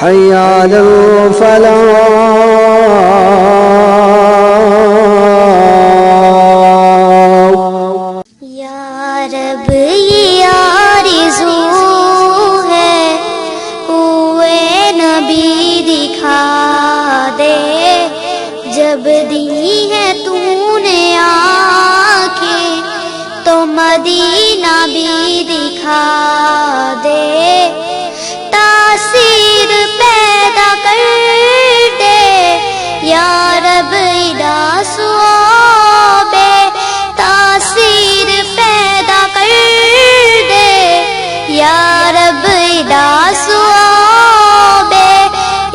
حي على الفلاح. یا رب یہ آرزو ہے کوئے نبی دکھا دے، جب دی ہے تو نے آنکھیں تو مدینہ بھی دکھا دے، تاثیر پیدا کر دے یا رب ادا صحابے، تاثیر پیدا کر دے یا رب ادا صحابے،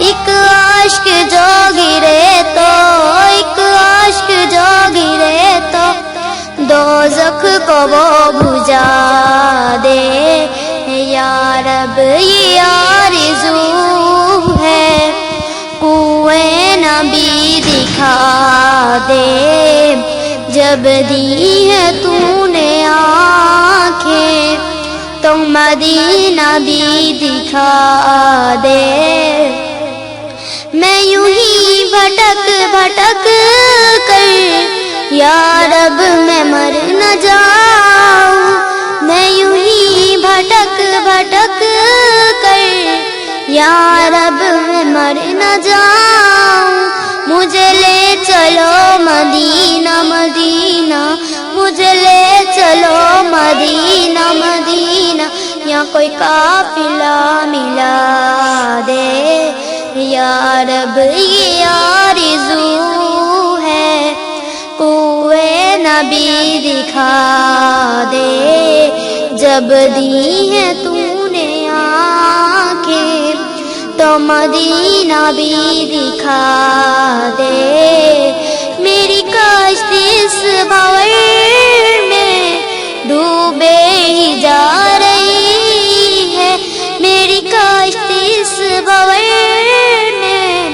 ایک عاشق جو گرے تو، ایک عاشق جو گرے تو دوزخ کو وہ بجھا دے، یا رب یہ آرزو ہے کوئے نبی دکھا دے، جب دی ہے تو نے آنکھیں تو مدینہ بھی دکھا دے، میں یوں ہی بھٹک بھٹک کر یا رب میں مر نہ جاؤں، میں یوں ہی بھٹک بھٹک کر یا رب میں مر نہ جاؤں، مجھے لے چلو مدینہ مدینہ، مجھے لے چلو مدینہ مدینہ، یا کوئی قافلہ ملا دے، یا رب یہ آرزو ہے کوئے نبی دکھا دے، جب دی ہے تو نے آنکھیں تو مدینہ بھی دکھا دے، میری کشتی اس بھور میں ڈوبے ہی جا رہی ہے، میری کشتی اس بھور میں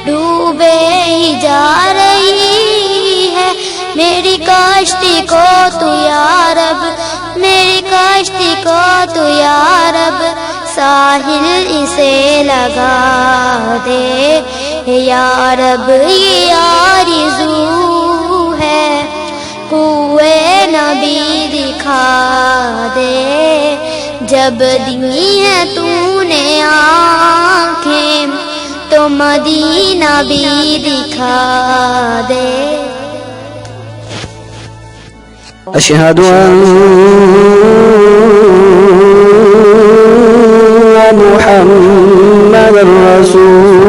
ڈوبے ہی جا رہی ہے، میری کشتی کو تو یا رب، میری کشتی کو تو یا رب ساحل اسے لگا دے، یا رب یہ آرزو ہے کوئے نبی دکھا دے، جب دی ہے تو نے آنکھیں تو مدینہ بھی دکھا دے. أشهد أن محمد رسول